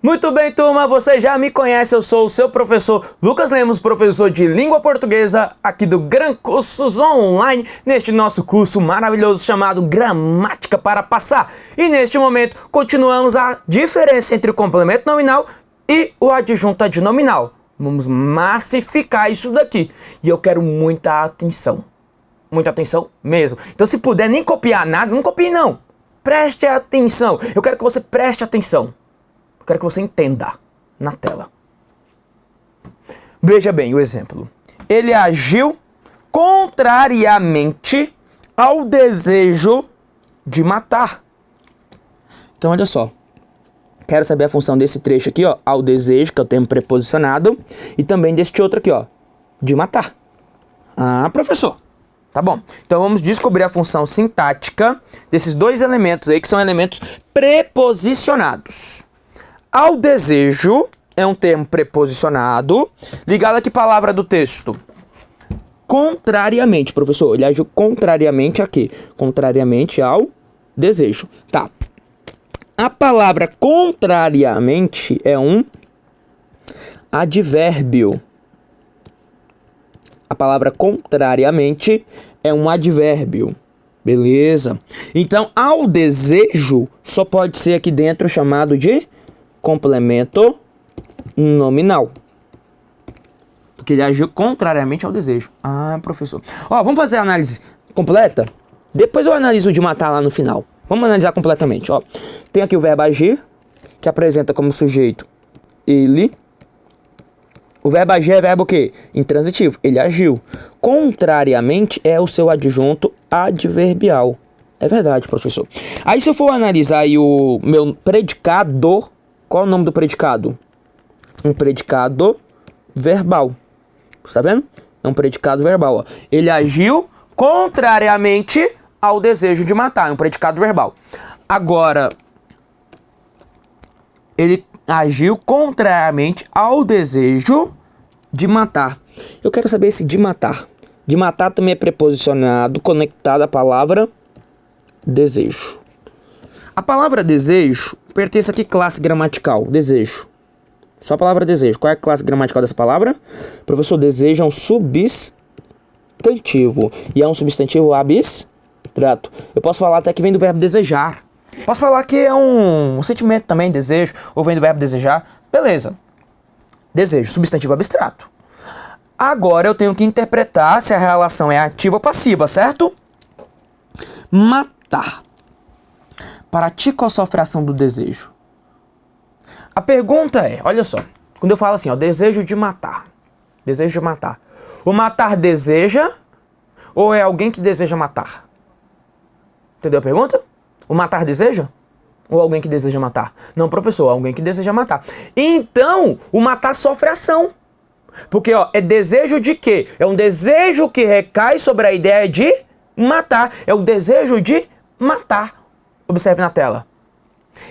Muito bem, turma, você já me conhece, eu sou o seu professor Lucas Lemos, professor de língua portuguesa aqui do Gran Cursos Online, neste nosso curso maravilhoso chamado Gramática para Passar. E neste momento continuamos a diferença entre o complemento nominal e o adjunto adnominal. Vamos massificar isso daqui e eu quero muita atenção mesmo. Então se puder nem copiar nada, não copie não, preste atenção, eu quero que você preste atenção. Eu quero que você entenda na tela. Veja bem o exemplo. Ele agiu contrariamente ao desejo de matar. Então, olha só. Quero saber a função desse trecho aqui, ó, ao desejo, que é o termo preposicionado, e também deste outro aqui, ó, de matar. Ah, professor. Tá bom. Então, vamos descobrir a função sintática desses dois elementos aí, que são elementos preposicionados. Ao desejo é um termo preposicionado, ligado a que palavra do texto? Contrariamente, professor. Ele agiu contrariamente a quê? Contrariamente ao desejo. Tá. A palavra contrariamente é um advérbio. A palavra contrariamente é um advérbio. Beleza? Então, ao desejo só pode ser aqui dentro chamado de complemento nominal. Porque ele agiu contrariamente ao desejo. Ah, professor. Ó, vamos fazer a análise completa? Depois eu analiso o de matar lá no final. Vamos analisar completamente, ó. Tem aqui o verbo agir, que apresenta como sujeito ele. O verbo agir é verbo o quê? Intransitivo. Ele agiu. Contrariamente é o seu adjunto adverbial. É verdade, professor. Aí se eu for analisar aí o meu predicado, qual é o nome do predicado? Um predicado verbal. Está vendo? É um predicado verbal, ó. Ele agiu contrariamente ao desejo de matar. É um predicado verbal. Agora, ele agiu contrariamente ao desejo de matar. Eu quero saber se de matar. De matar também é preposicionado, conectado à palavra desejo. A palavra desejo pertence a que classe gramatical? Desejo. Só a palavra desejo. Qual é a classe gramatical dessa palavra? Professor, desejo é um substantivo. E é um substantivo abstrato. Eu posso falar até que vem do verbo desejar. Posso falar que é um sentimento também, desejo, ou vem do verbo desejar. Beleza. Desejo, substantivo abstrato. Agora eu tenho que interpretar se a relação é ativa ou passiva, certo? Matar. Para ti, qual a fração do desejo? A pergunta é, olha só, quando eu falo assim, ó, desejo de matar. Desejo de matar. O matar deseja ou é alguém que deseja matar? Entendeu a pergunta? O matar deseja? Ou alguém que deseja matar? Não, professor, alguém que deseja matar. Então, o matar sofre ação. Porque, ó, é desejo de quê? É um desejo que recai sobre a ideia de matar. É o desejo de matar. Observe na tela.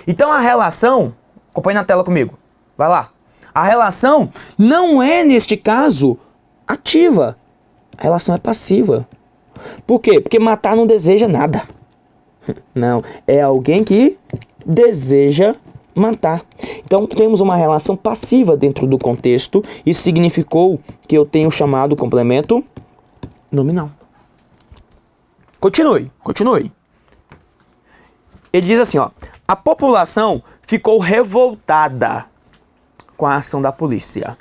Então, a relação... Acompanhe na tela comigo. Vai lá. A relação não é, neste caso, ativa. A relação é passiva. Por quê? Porque matar não deseja nada. Não, é alguém que deseja matar. Então temos uma relação passiva dentro do contexto. Isso significou que eu tenho chamado complemento nominal. Continue. Ele diz assim, ó. A população ficou revoltada com a ação da polícia.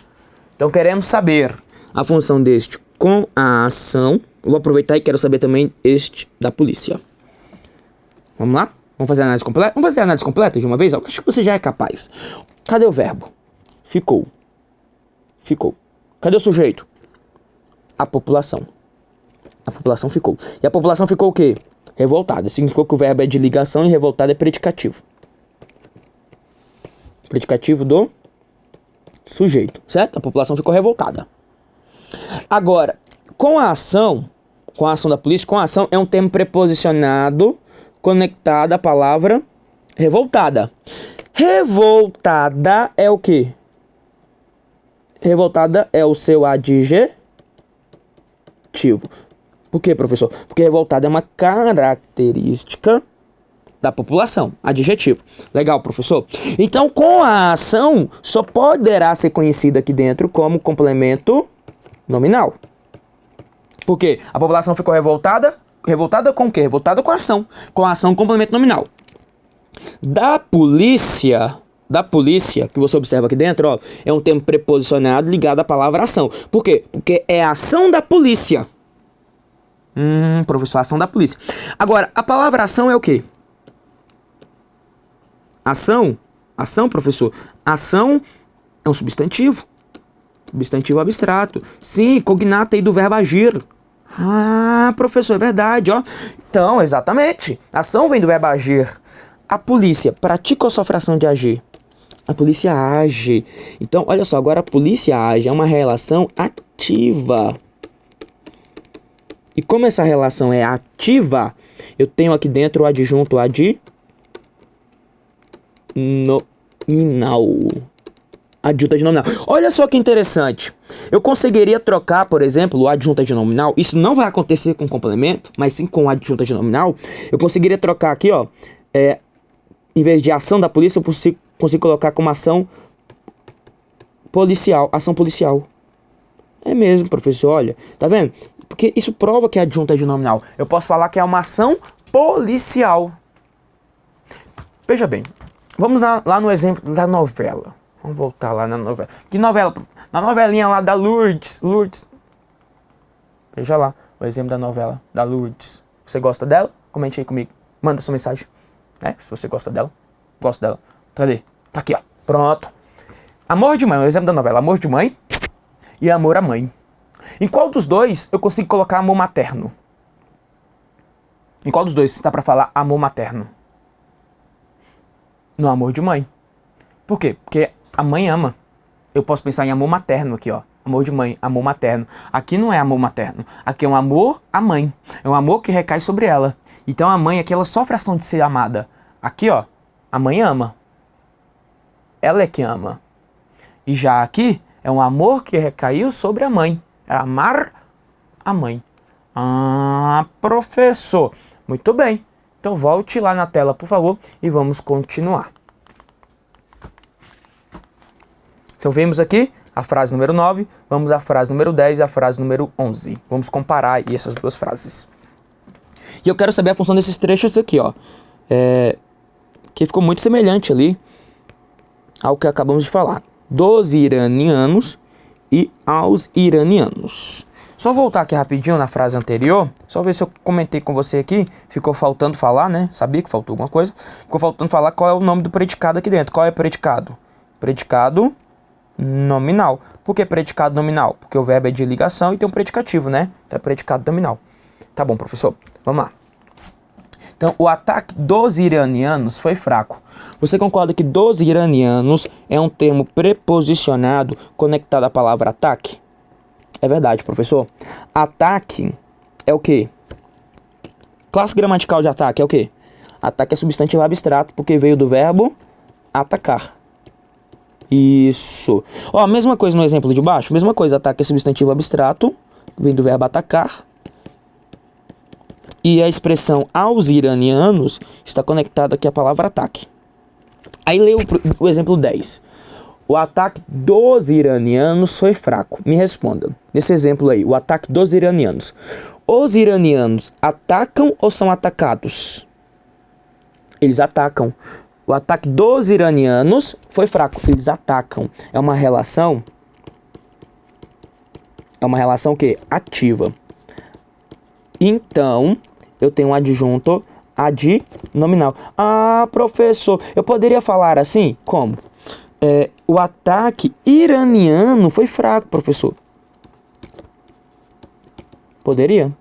Então queremos saber a função deste com a ação. Eu vou aproveitar e quero saber também este da polícia. Vamos lá? Vamos fazer a análise completa? Vamos fazer a análise completa de uma vez? Eu acho que você já é capaz. Cadê o verbo? Ficou. Cadê o sujeito? A população. A população ficou. E a população ficou o quê? Revoltada. Significou que o verbo é de ligação e revoltada é predicativo. Predicativo do sujeito, certo? A população ficou revoltada. Agora, com a ação da polícia, com a ação é um termo preposicionado conectado à palavra revoltada. Revoltada é o quê? Revoltada é o seu adjetivo. Por quê, professor? Porque revoltada é uma característica Da população. Adjetivo. Legal, professor? Então, com a ação, só poderá ser conhecida aqui dentro como complemento nominal. Por quê? A população ficou revoltada. Revoltada com o quê? Revoltada com a ação. Com a ação, complemento nominal. Da polícia, que você observa aqui dentro, ó, é um termo preposicionado ligado à palavra ação. Por quê? Porque é a ação da polícia. Professor, ação da polícia. Agora, a palavra ação é o quê? Ação, professor. Ação é um substantivo. Substantivo abstrato. Sim, cognato aí do verbo agir. Ah, professor, é verdade, ó. Então, exatamente. Ação vem do verbo agir. A polícia pratica ou sofre ação de agir? A polícia age. Então, olha só, agora a polícia age. É uma relação ativa. E como essa relação é ativa, eu tenho aqui dentro o adjunto nominal. Adjunto adnominal. Olha só que interessante. Eu conseguiria trocar, por exemplo, o adjunto adnominal. Isso não vai acontecer com complemento, mas sim com o adjunto adnominal. Eu conseguiria trocar aqui, ó. Em vez de ação da polícia, eu consigo colocar como ação policial. Ação policial. É mesmo, professor. Olha, tá vendo? Porque isso prova que é adjunto adnominal. Eu posso falar que é uma ação policial. Veja bem. Vamos lá no exemplo da novela. Vamos voltar lá na novela. Que novela? Na novelinha lá da Lourdes. Veja lá o exemplo da novela da Lourdes. Você gosta dela? Comente aí comigo. Manda sua mensagem. Se você gosta dela. Gosto dela. Cadê? Tá aqui, ó. Pronto. Amor de mãe. O exemplo da novela. Amor de mãe e amor à mãe. Em qual dos dois eu consigo colocar amor materno? Em qual dos dois dá pra falar amor materno? No amor de mãe. Por quê? Porque a mãe ama. Eu posso pensar em amor materno aqui, ó. Amor de mãe, amor materno. Aqui não é amor materno. Aqui é um amor à mãe. É um amor que recai sobre ela. Então a mãe aqui, ela sofre a ação de ser amada. Aqui, ó, a mãe ama. Ela é que ama. E já aqui é um amor que recaiu sobre a mãe. É amar a mãe. Ah, professor. Muito bem. Então volte lá na tela, por favor, e vamos continuar. Então vimos aqui a frase número 9, vamos à frase número 10 e a frase número 11. Vamos comparar aí essas duas frases. E eu quero saber a função desses trechos aqui, ó. Que ficou muito semelhante ali ao que acabamos de falar. Dos iranianos e aos iranianos. Só voltar aqui rapidinho na frase anterior, só ver se eu comentei com você aqui, ficou faltando falar, né? Sabia que faltou alguma coisa. Ficou faltando falar qual é o nome do predicado aqui dentro. Qual é o predicado? Predicado nominal. Por que predicado nominal? Porque o verbo é de ligação e tem um predicativo, né? Então é predicado nominal. Tá bom, professor. Vamos lá. Então, o ataque dos iranianos foi fraco. Você concorda que dos iranianos é um termo preposicionado conectado à palavra ataque? É verdade, professor. Ataque é o quê? Classe gramatical de ataque é o quê? Ataque é substantivo abstrato porque veio do verbo atacar. Isso. Ó, mesma coisa no exemplo de baixo. Mesma coisa, ataque é substantivo abstrato, vem do verbo atacar. E a expressão aos iranianos está conectada aqui à palavra ataque. Aí leia o exemplo 10. O ataque dos iranianos foi fraco. Me responda. Nesse exemplo aí, o ataque dos iranianos. Os iranianos atacam ou são atacados? Eles atacam. O ataque dos iranianos foi fraco. Eles atacam. É uma relação o quê? Ativa. Então, eu tenho um adjunto adnominal. Ah, professor, eu poderia falar assim? Como? O ataque iraniano foi fraco, professor. Poderia.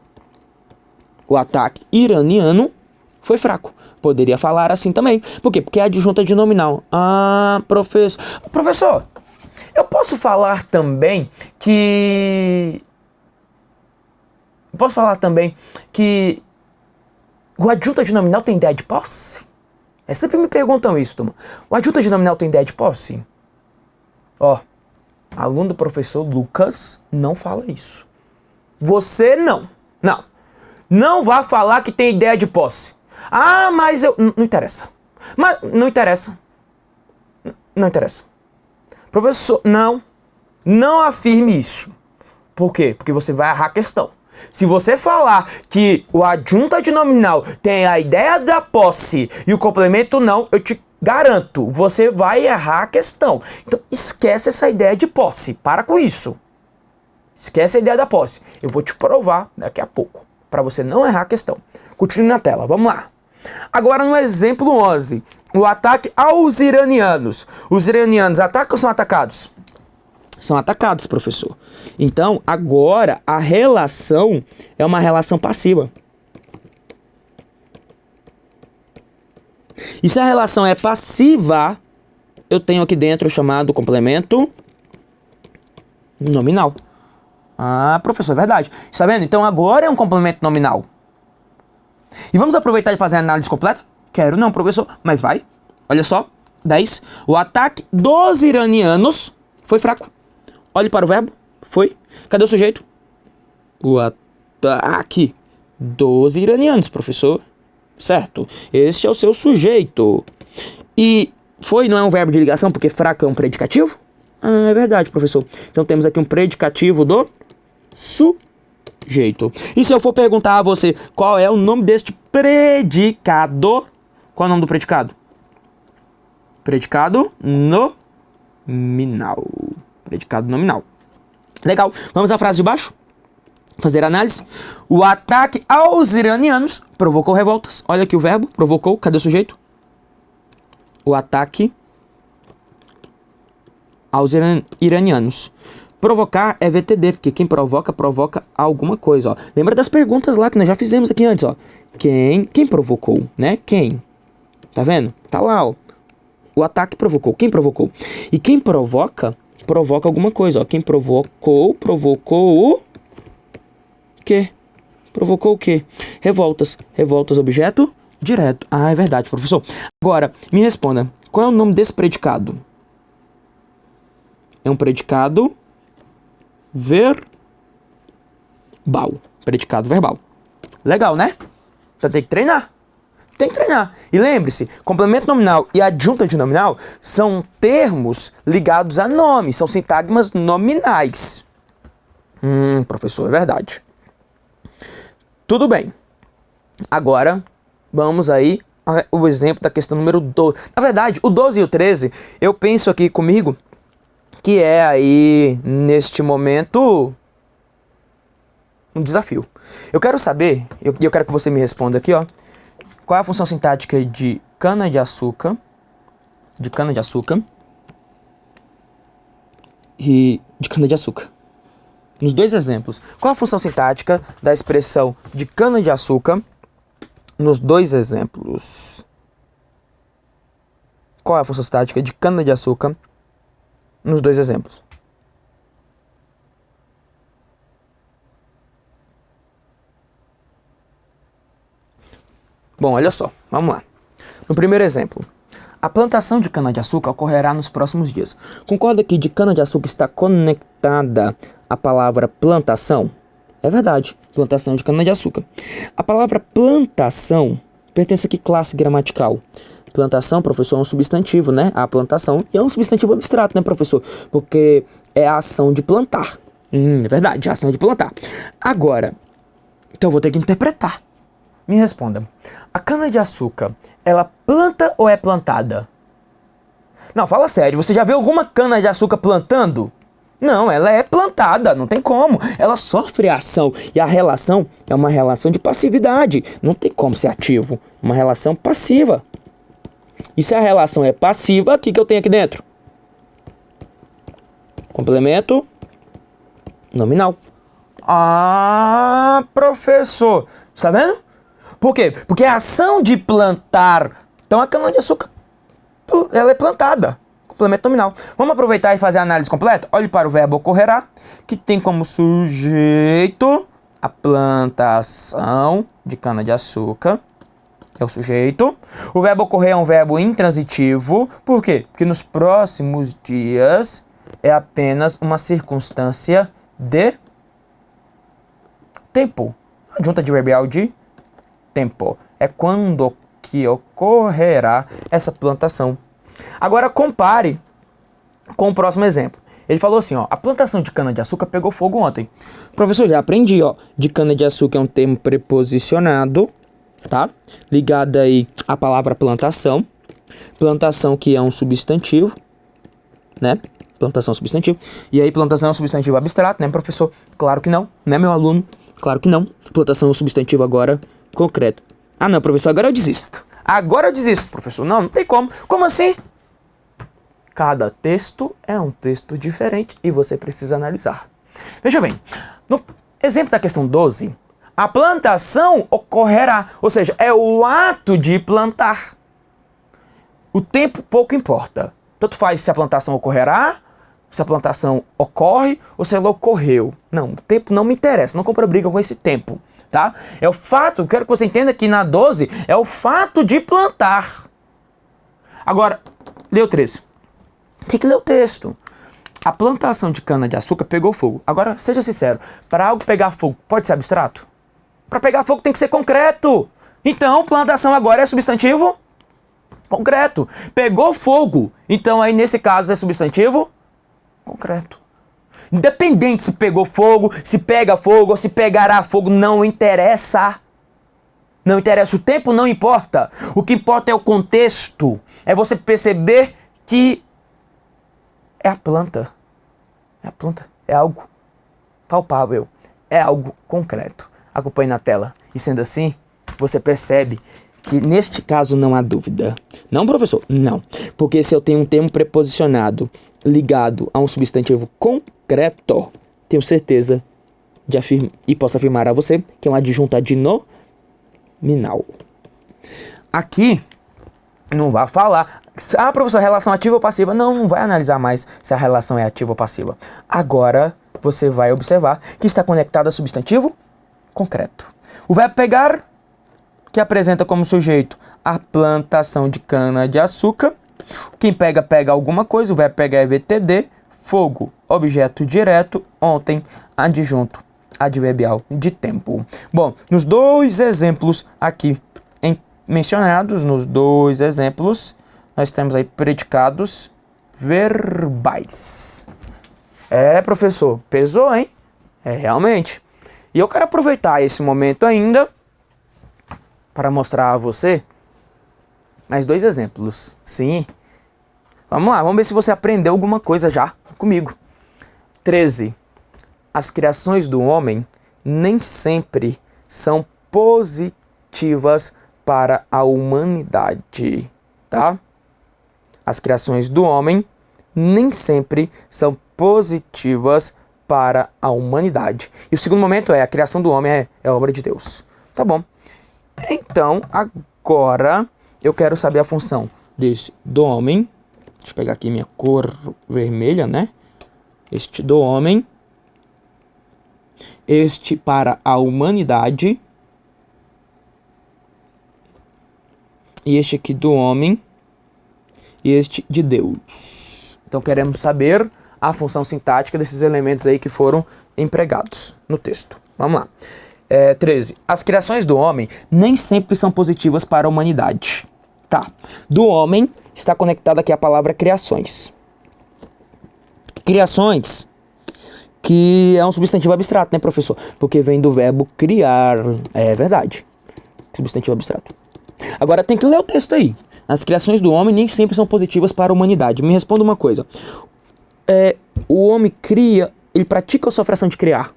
O ataque iraniano foi fraco. Poderia falar assim também. Por quê? Porque é adjunto adnominal. Ah, professor. Professor, eu posso falar também que... o adjunto adnominal tem ideia de posse? Sempre me perguntam isso, turma. O adjunto adnominal tem ideia de posse? Ó, aluno do professor Lucas não fala isso. Você não. Não vá falar que tem ideia de posse. Ah, mas eu... Não interessa. Mas não interessa. Não interessa. Professor, não afirme isso. Por quê? Porque você vai errar a questão. Se você falar que o adjunta de nominal tem a ideia da posse e o complemento não, eu te garanto, você vai errar a questão. Então esquece essa ideia de posse. Para com isso. Esquece a ideia da posse. Eu vou te provar daqui a pouco, para você não errar a questão. Continue na tela, vamos lá. Agora no exemplo 11, o ataque aos iranianos. Os iranianos atacam ou são atacados? São atacados, professor. Então, agora, a relação é uma relação passiva. E se a relação é passiva, eu tenho aqui dentro o chamado complemento nominal. Ah, professor, é verdade. Está vendo? Então, agora é um complemento nominal. E vamos aproveitar e fazer a análise completa? Quero não, professor, mas vai. Olha só. 10. O ataque dos iranianos foi fraco. Olhe para o verbo. Foi. Cadê o sujeito? O ataque dos iranianos, professor. Certo. Este é o seu sujeito. E foi não é um verbo de ligação, porque fraco é um predicativo? Ah, é verdade, professor. Então temos aqui um predicativo do sujeito. E se eu for perguntar a você qual é o nome deste predicado? Qual é o nome do predicado? Predicado nominal. Predicado nominal. Legal. Vamos à frase de baixo. Fazer análise. O ataque aos iranianos provocou revoltas. Olha aqui o verbo. Provocou. Cadê o sujeito? O ataque aos iranianos. Provocar é VTD, porque quem provoca, provoca alguma coisa, ó. Lembra das perguntas lá que nós já fizemos aqui antes, ó. Quem provocou, né? Quem? Tá vendo? Tá lá, ó. O ataque provocou. Quem provocou? E quem provoca, provoca alguma coisa, ó. Quem provocou o quê? Provocou o quê? Revoltas. Revoltas, objeto direto. Ah, é verdade, professor. Agora, me responda. Qual é o nome desse predicado? É um predicado verbal. Predicado verbal. Legal, né? Então tem que treinar. Tem que treinar. E lembre-se, complemento nominal e adjunta de nominal são termos ligados a nome, são sintagmas nominais. Professor, é verdade. Tudo bem. Agora, vamos aí ao exemplo da questão número 12. Na verdade, o 12 e o 13, eu penso aqui comigo que é aí, neste momento, um desafio. Eu quero saber, eu quero que você me responda aqui, ó. Qual é a função sintática de cana-de-açúcar? De cana-de-açúcar. E de cana-de-açúcar. Nos dois exemplos. Qual a função sintática da expressão de cana-de-açúcar nos dois exemplos? Qual é a função sintática de cana-de-açúcar nos dois exemplos? Bom, olha só, vamos lá. No primeiro exemplo, a plantação de cana-de-açúcar ocorrerá nos próximos dias. Concorda que de cana-de-açúcar está conectada a palavra plantação? É verdade, plantação de cana-de-açúcar. A palavra plantação pertence a que classe gramatical? Plantação, professor, é um substantivo, né? A plantação. E é um substantivo abstrato, né, professor? Porque é a ação de plantar. É verdade, a ação de plantar. Agora, então eu vou ter que interpretar. Me responda. A cana-de-açúcar, ela planta ou é plantada? Não, fala sério. Você já viu alguma cana-de-açúcar plantando? Não, ela é plantada, não tem como. Ela sofre a ação. E a relação é uma relação de passividade. Não tem como ser ativo. Uma relação passiva. E se a relação é passiva, o que eu tenho aqui dentro? Complemento nominal. Ah, professor. Está vendo? Por quê? Porque a ação de plantar. Então a cana-de-açúcar, ela é plantada. Complemento nominal. Vamos aproveitar e fazer a análise completa? Olhe para o verbo ocorrerá, que tem como sujeito a plantação de cana-de-açúcar. É o sujeito. O verbo ocorrer é um verbo intransitivo. Por quê? Porque nos próximos dias é apenas uma circunstância de tempo. Adjunta adverbial de tempo. É quando que ocorrerá essa plantação. Agora compare com o próximo exemplo. Ele falou assim, ó, a plantação de cana-de-açúcar pegou fogo ontem. Professor, já aprendi, ó, de cana-de-açúcar é um termo preposicionado, tá? Ligado aí à palavra plantação. Plantação que é um substantivo, né? Plantação substantivo. E aí plantação é um substantivo abstrato, né, professor? Claro que não, né, meu aluno? Claro que não. Plantação é um substantivo agora concreto. Ah, não, professor, agora eu desisto. Agora eu desisto, professor. Não tem como. Como assim? Cada texto é um texto diferente e você precisa analisar. Veja bem, no exemplo da questão 12, a plantação ocorrerá, ou seja, é o ato de plantar. O tempo pouco importa. Tanto faz se a plantação ocorrerá, se a plantação ocorre ou se ela ocorreu. Não, o tempo não me interessa, não compra briga com esse tempo, tá? É o fato, quero que você entenda que na 12 é o fato de plantar. Agora, lê o 13. Tem que ler o texto. A plantação de cana-de-açúcar pegou fogo. Agora, seja sincero, para algo pegar fogo, pode ser abstrato? Para pegar fogo tem que ser concreto. Então, plantação agora é substantivo concreto. Pegou fogo. Então, aí nesse caso é substantivo concreto. Independente se pegou fogo, se pega fogo ou se pegará fogo, não interessa. Não interessa. O tempo não importa. O que importa é o contexto. É você perceber que é a planta. É a planta. É algo palpável. É algo concreto. Acompanhe na tela. E sendo assim, você percebe que neste caso não há dúvida. Não, professor? Não. Porque se eu tenho um termo preposicionado ligado a um substantivo concreto, tenho certeza de afirmar e posso afirmar a você que é uma adjunta nominal. Aqui não vai falar, ah, professor, relação ativa ou passiva? Não vai analisar mais se a relação é ativa ou passiva. Agora você vai observar que está conectado a substantivo concreto. O verbo pegar, que apresenta como sujeito a plantação de cana-de-açúcar. Quem pega, pega alguma coisa. O verbo pegar é VTD. Fogo, objeto direto. Ontem, adjunto adverbial de tempo. Bom, nos dois exemplos aqui mencionados, nos dois exemplos, nós temos aí predicados verbais. É, professor, pesou, hein? É, realmente. E eu quero aproveitar esse momento ainda para mostrar a você mais dois exemplos. Sim. Vamos lá, vamos ver se você aprendeu alguma coisa já comigo. 13. As criações do homem nem sempre são positivas para a humanidade, tá? As criações do homem nem sempre são positivas para a humanidade. E o segundo momento é a criação do homem é obra de Deus. Tá bom. Então, agora eu quero saber a função desse do homem. Deixa eu pegar aqui minha cor vermelha, né? Este do homem. Este para a humanidade. E este aqui do homem. E este de Deus. Então queremos saber a função sintática desses elementos aí que foram empregados no texto. Vamos lá. 13. As criações do homem nem sempre são positivas para a humanidade. Tá. Do homem está conectada aqui a palavra criações. Criações, que é um substantivo abstrato, né, professor? Porque vem do verbo criar. É verdade. Substantivo abstrato. Agora tem que ler o texto aí. As criações do homem nem sempre são positivas para a humanidade. Me responda uma coisa. O homem cria, ele pratica ou sofre a ação de criar?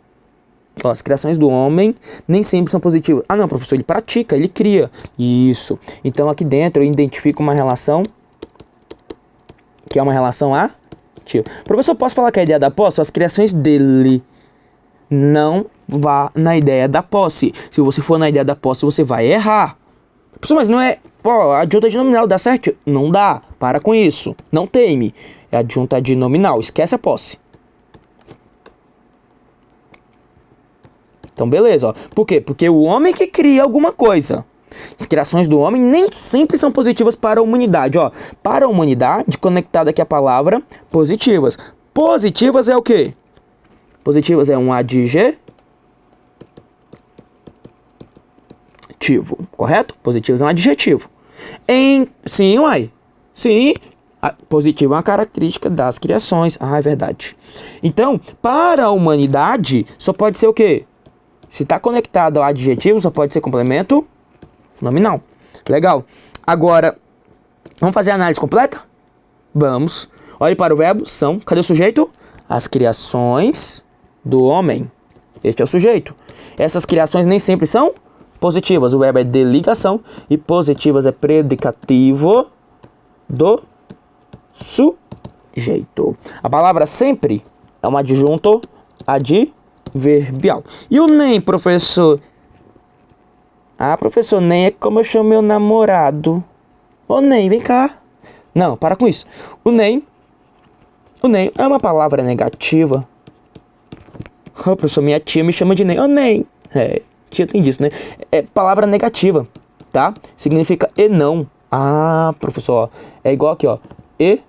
Ó, as criações do homem nem sempre são positivas. Ah, não, professor, ele pratica, ele cria. Isso. Então aqui dentro eu identifico uma relação que é uma relação ativa. Professor, posso falar que a ideia da posse? As criações dele. Não vá na ideia da posse. Se você for na ideia da posse, você vai errar. Professor, mas não é... Pô, a adjunta de nominal dá certo? Não dá. Para com isso. Não teme. É adjunta de nominal. Esquece a posse. Então, beleza. Ó. Por quê? Porque o homem que cria alguma coisa. As criações do homem nem sempre são positivas para a humanidade. Ó. Para a humanidade, conectada aqui a palavra positivas. Positivas é o quê? Positivas é um adjetivo. substantivo, correto? Positivos é um adjetivo. Sim, uai. Sim. Positivo é uma característica das criações. Ah, é verdade. Então, para a humanidade, só pode ser o quê? Se está conectado ao adjetivo, só pode ser complemento nominal. Legal. Agora, vamos fazer a análise completa? Vamos. Olhe para o verbo, são. Cadê o sujeito? As criações do homem. Este é o sujeito. Essas criações nem sempre são positivas. O verbo é de ligação e positivas é predicativo do sujeito. A palavra sempre é um adjunto adverbial. E o nem, professor? Ah, professor, nem é como eu chamo meu namorado. Ô, nem, vem cá. Não, para com isso. O nem é uma palavra negativa. Ô, professor, minha tia me chama de nem. Ô, nem. Tia tem disso, né? É palavra negativa, tá? Significa e não. Ah, professor, ó, é igual aqui, ó. E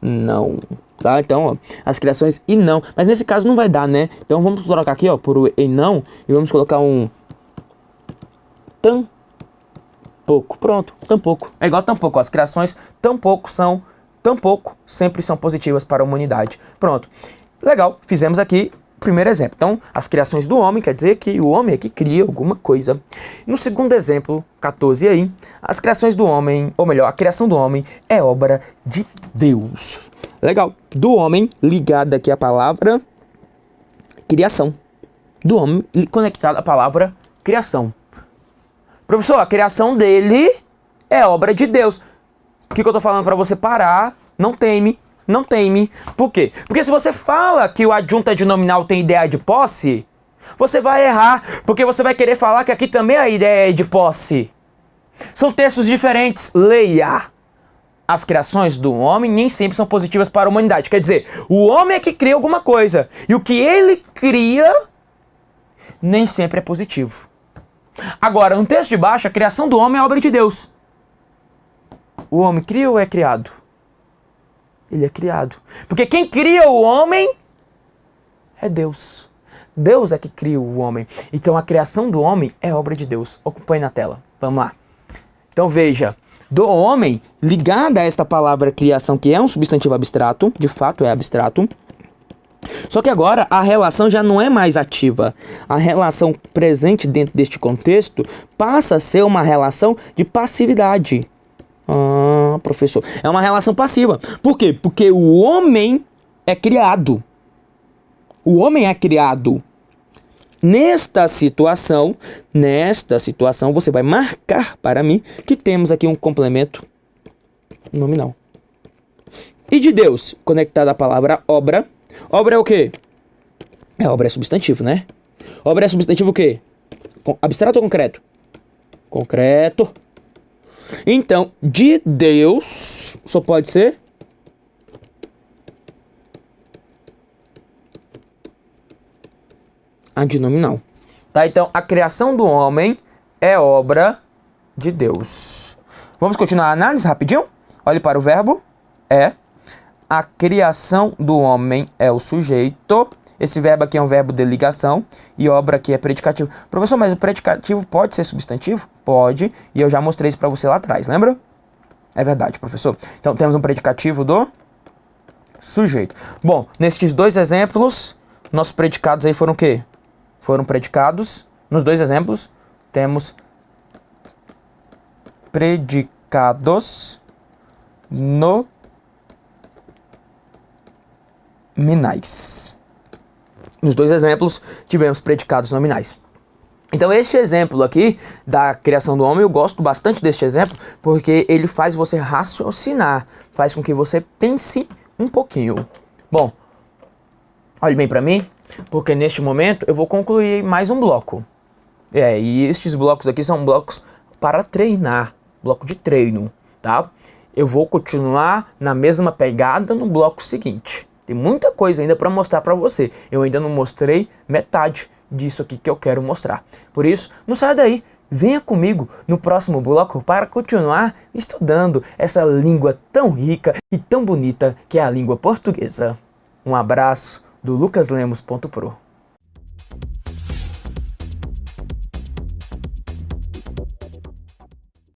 não. Tá? Então, ó, as criações e não. Mas nesse caso não vai dar, né? Então vamos trocar aqui, ó, por e não. E vamos colocar um tampouco. Pronto, tampouco. É igual tampouco. As criações tampouco sempre são positivas para a humanidade. Pronto. Legal, fizemos aqui o primeiro exemplo. Então, as criações do homem quer dizer que o homem é que cria alguma coisa. No segundo exemplo, 14 aí, as criações do homem, ou melhor, a criação do homem é obra de Deus. Legal. Do homem, ligada aqui a palavra criação. Do homem, conectado à palavra criação. Professor, a criação dele é obra de Deus. O que eu tô falando para você parar? Não teme. Por quê? Porque se você fala que o adjunto adnominal tem ideia de posse, você vai errar, porque você vai querer falar que aqui também a ideia é de posse. São textos diferentes. Leia. As criações do homem nem sempre são positivas para a humanidade. Quer dizer, o homem é que cria alguma coisa. E o que ele cria nem sempre é positivo. Agora, no texto de baixo, a criação do homem é obra de Deus. O homem cria ou é criado? Ele é criado. Porque quem cria o homem é Deus. Deus é que cria o homem. Então a criação do homem é obra de Deus. Acompanhe na tela. Vamos lá. Então veja. Do homem, ligada a esta palavra criação, que é um substantivo abstrato. De fato é abstrato. Só que agora a relação já não é mais ativa. A relação presente dentro deste contexto passa a ser uma relação de passividade. Ah, professor, é uma relação passiva. Por quê? Porque o homem é criado. O homem é criado. Nesta situação, você vai marcar para mim que temos aqui um complemento nominal. E de Deus, conectado à palavra obra. Obra é o quê? Obra é substantivo, né? Obra é substantivo o quê? Abstrato ou concreto? Concreto. Então, de Deus só pode ser adnominal. Tá? Então, a criação do homem é obra de Deus. Vamos continuar a análise rapidinho? Olhe para o verbo. É. A criação do homem é o sujeito. Esse verbo aqui é um verbo de ligação. E obra aqui é predicativo. Professor, mas o predicativo pode ser substantivo? Pode. E eu já mostrei isso para você lá atrás, lembra? É verdade, professor. Então, temos um predicativo do sujeito. Bom, nesses dois exemplos, nossos predicados aí foram o quê? Foram predicados. Nos dois exemplos, temos predicados nominais. Nos dois exemplos, tivemos predicados nominais. Então, este exemplo aqui da criação do homem, eu gosto bastante deste exemplo, porque ele faz você raciocinar, faz com que você pense um pouquinho. Bom, olhe bem para mim, porque neste momento eu vou concluir mais um bloco. E estes blocos aqui são blocos para treinar, bloco de treino, tá? Eu vou continuar na mesma pegada no bloco seguinte. Tem muita coisa ainda para mostrar para você. Eu ainda não mostrei metade disso aqui que eu quero mostrar. Por isso, não saia daí. Venha comigo no próximo bloco para continuar estudando essa língua tão rica e tão bonita que é a língua portuguesa. Um abraço do lucaslemos.pro.